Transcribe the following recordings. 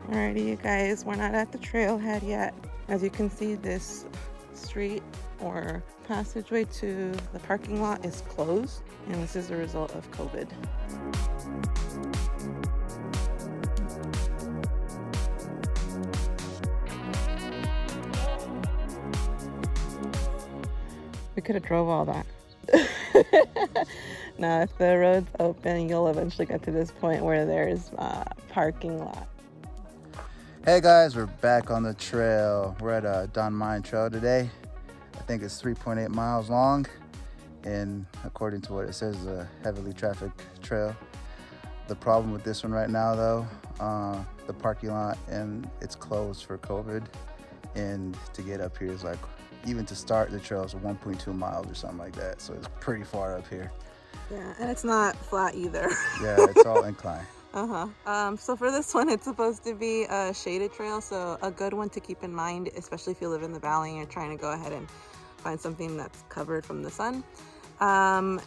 Alrighty, you guys, we're not at the trailhead yet. As you can see, this street or passageway to the parking lot is closed, and this is a result of COVID. We could have drove all that. Now, if the road's open, you'll eventually get to this point where there's a parking lot. Hey guys, we're back on the trail. We're at a Don Mine Trail today. I think it's 3.8 miles long, and according to what it says, a heavily trafficked trail. The problem with this one right now though, the parking lot, and it's closed for COVID, and to get up here is like, even to start the trail is 1.2 miles or something like that, so it's pretty far up here. Yeah, and it's not flat either. Yeah, it's all inclined. So for this one, it's supposed to be a shaded trail, so a good one to keep in mind, especially if you live in the valley and you're trying to go ahead and find something that's covered from the sun. And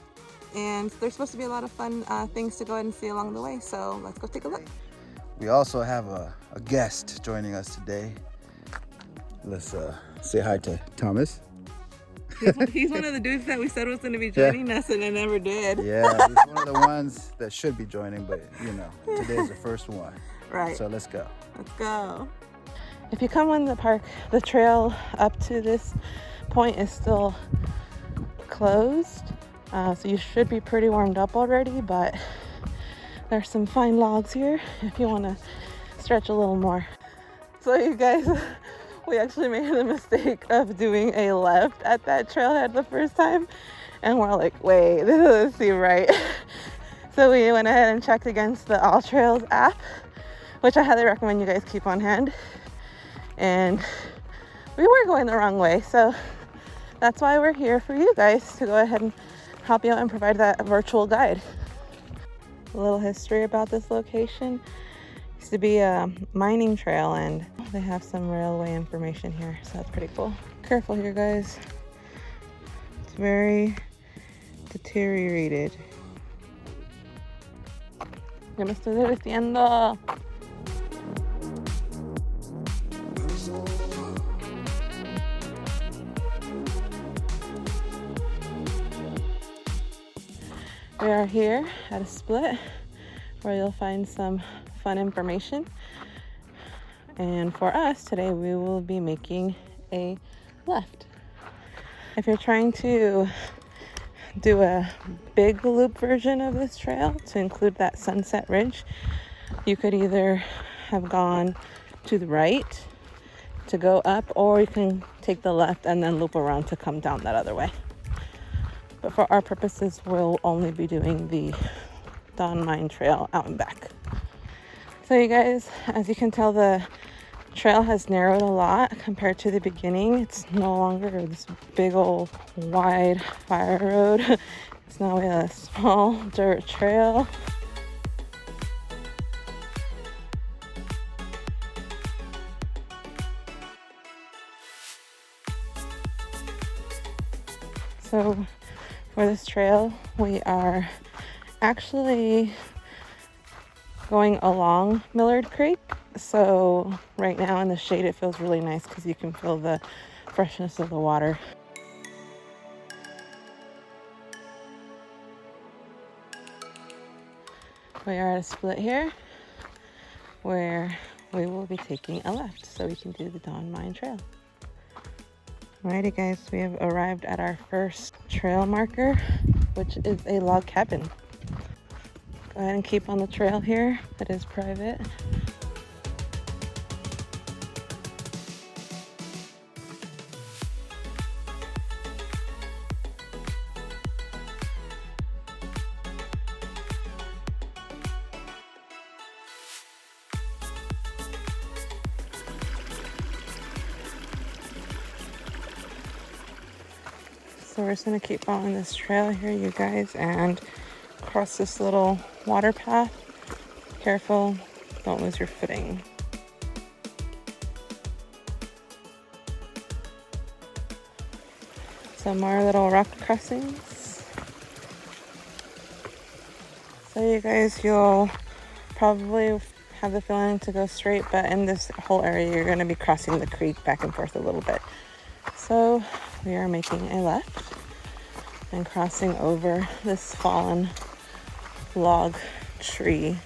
there's supposed to be a lot of fun things to go ahead and see along the way, so let's go take a look. We also have a guest joining us today. Let's say hi to Thomas. He's one of the dudes that we said was going to be joining us, and it never did. Yeah, he's one of the ones that should be joining, but you know, today's the first one. Right. So let's go. Let's go. If you come in the park, the trail up to this point is still closed. So you should be pretty warmed up already, but there's some fine logs here if you want to stretch a little more. So you guys, we actually made the mistake of doing a left at that trailhead the first time, and we're like, wait, this doesn't seem right. So we went ahead and checked against the All Trails app, which I highly recommend you guys keep on hand, and we were going the wrong way, so that's why we're here for you guys, to go ahead and help you out and provide that virtual guide. A little history about this location. Used to be a mining trail, and they have some railway information here, so that's pretty cool. Careful here, guys. It's very deteriorated. Ya me estoy divirtiendo. We are here at a split where you'll find some fun information, and for us today we will be making a left. If you're trying to do a big loop version of this trail to include that Sunset Ridge, you could either have gone to the right to go up, or you can take the left and then loop around to come down that other way. But for our purposes, we'll only be doing the Don Mine Trail out and back. So you guys, as you can tell, the trail has narrowed a lot compared to the beginning. It's no longer this big old wide fire road. It's now a small dirt trail. So for this trail, we are actually going along Millard Creek. So right now in the shade, it feels really nice because you can feel the freshness of the water. We are at a split here where we will be taking a left so we can do the Don Mine Trail. Alrighty guys, we have arrived at our first trail marker, which is a log cabin. Go ahead and keep on the trail here. It is private. So we're just gonna keep following this trail here, you guys, and cross this little water path. Careful, don't lose your footing. Some more little rock crossings. So you guys, you'll probably have the feeling to go straight, but in this whole area, you're going to be crossing the creek back and forth a little bit. So we are making a left and crossing over this fallen log tree.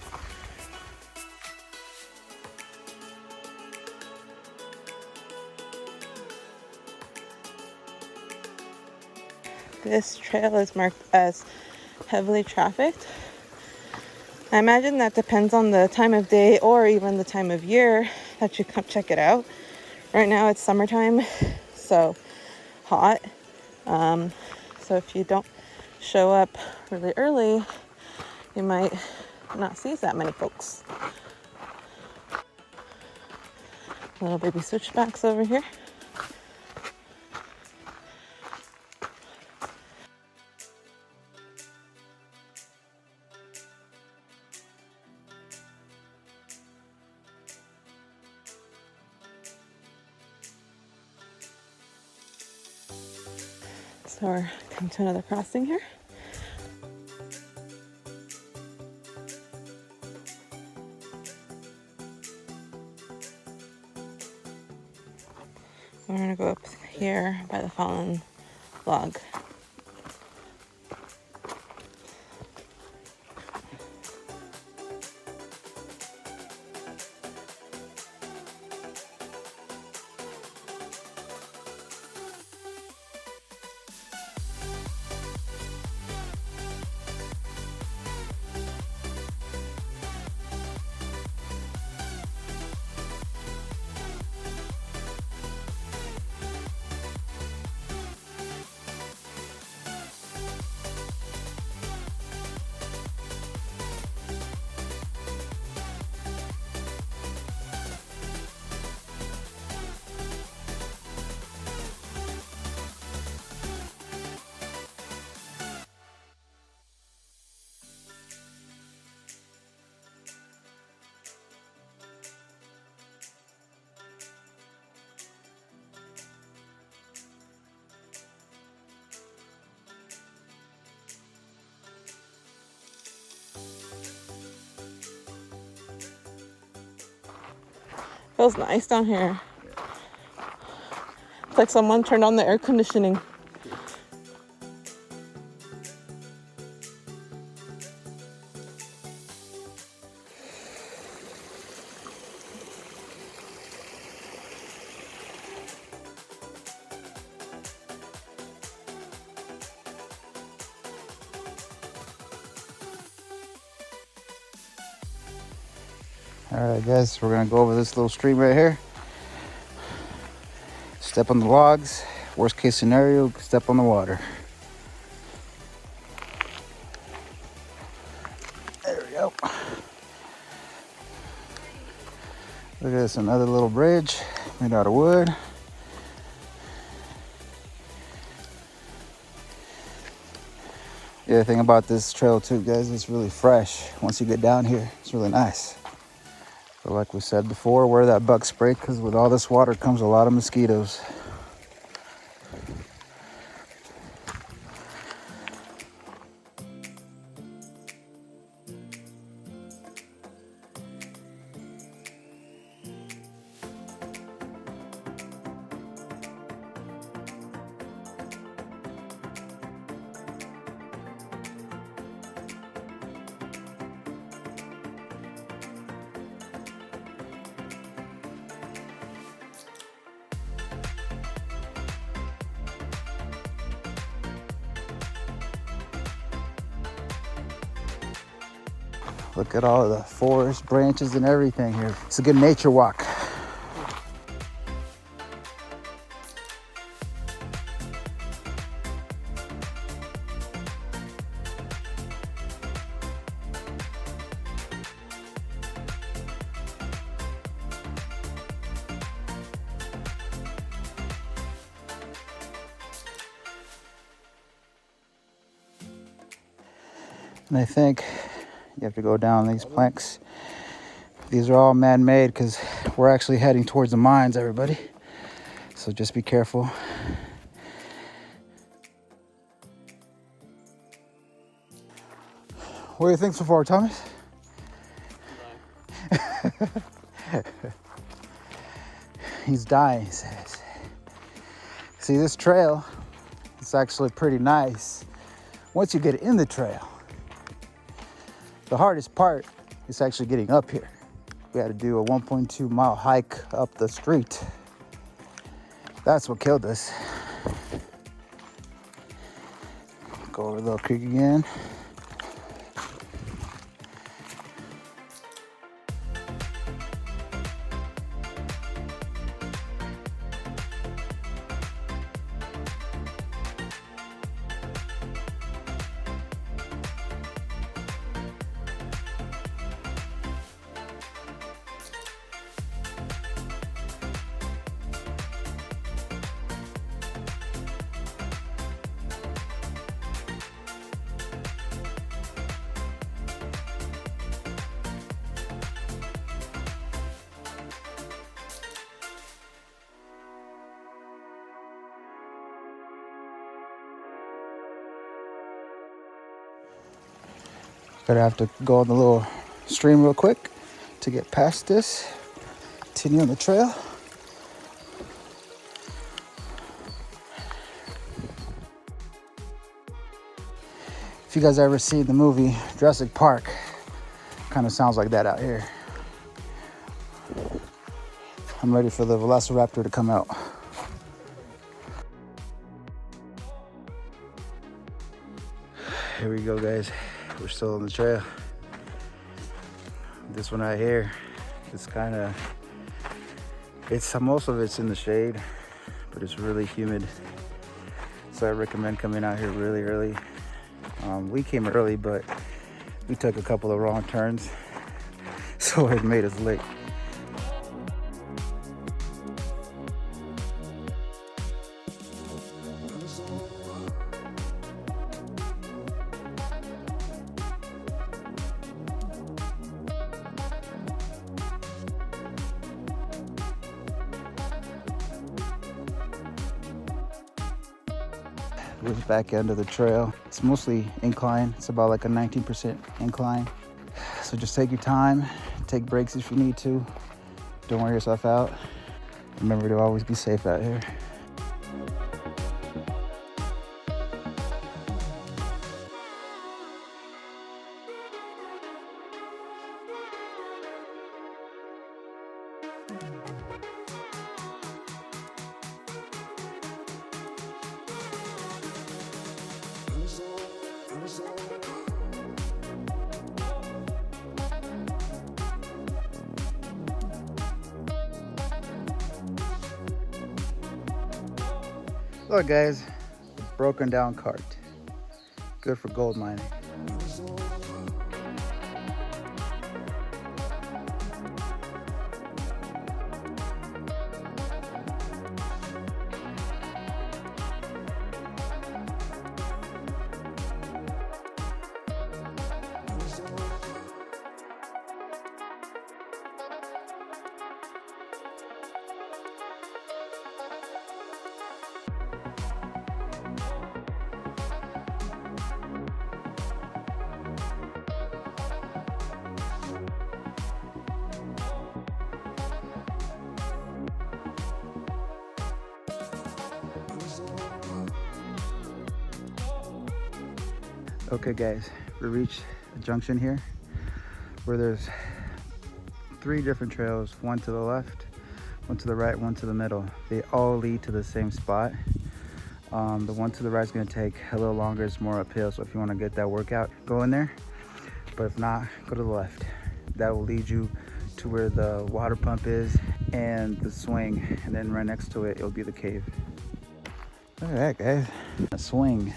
This trail is marked as heavily trafficked. I imagine that depends on the time of day or even the time of year that you come check it out. Right now it's summertime, so hot. So if you don't show up really early, you might not see that many folks. Little baby switchbacks over here. So we're coming to another crossing here. We're gonna go up here by the fallen log. Feels nice down here. It's like someone turned on the air conditioning. All right, guys, we're gonna go over this little stream right here. Step on the logs. Worst case scenario, step on the water. There we go. Look at this, another little bridge made out of wood. The other thing about this trail too, guys, it's really fresh. Once you get down here, it's really nice. But like we said before, wear that bug spray because with all this water comes a lot of mosquitoes. Look at all of the forest branches and everything here. It's a good nature walk. And I think you have to go down these planks. These are all man-made because we're actually heading towards the mines, everybody. So just be careful. What do you think so far, Thomas? He's dying, he says. See, this trail, it's actually pretty nice once you get in the trail. The hardest part is actually getting up here. We had to do a 1.2 mile hike up the street. That's what killed us. Go over the little creek again. Gonna have to go on the little stream real quick to get past this. Continue on the trail. If you guys ever seen the movie Jurassic Park, kind of sounds like that out here. I'm ready for the Velociraptor to come out. Here we go, guys. We're still on the trail. This one right here, it's most of it's in the shade, but it's really humid. So I recommend coming out here really early. We came early, but we took a couple of wrong turns, so it made us late. This back end of the trail, it's mostly incline. It's about like a 19% incline. So just take your time, take breaks if you need to. Don't wear yourself out. Remember to always be safe out here. Look guys, broken down cart. Good for gold mining. Okay guys, we reached a junction here where there's 3 different trails, one to the left, one to the right, one to the middle. They all lead to the same spot. The one to the right is going to take a little longer, it's more uphill, so if you want to get that workout, go in there. But if not, go to the left. That will lead you to where the water pump is and the swing, and then right next to it, it'll be the cave. Look at that guys, a swing.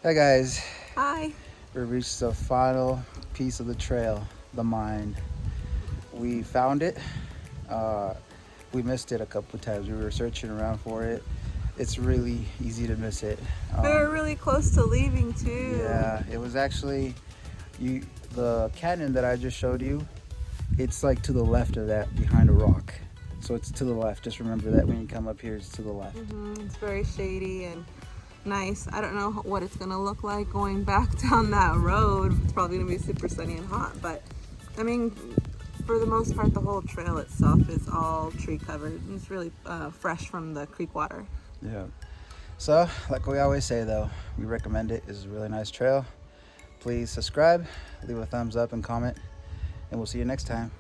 Hey guys. Hi. We reached the final piece of the trail, the mine. We found it. We missed it a couple of times. We were searching around for it. it's really easy to miss it. We were really close to leaving too. Yeah, it was actually the canyon that I just showed you. It's like to the left of that, behind a rock. So it's to the left. Just remember that when you come up here, it's to the left. It's very shady and nice. I don't know what it's gonna look like going back down that road. It's probably gonna be super sunny and hot, but I mean, for the most part, the whole trail itself is all tree covered. It's really fresh from the creek water. Yeah. So, like we always say though, we recommend it. It's a really nice trail. Please subscribe, leave a thumbs up and comment, and we'll see you next time.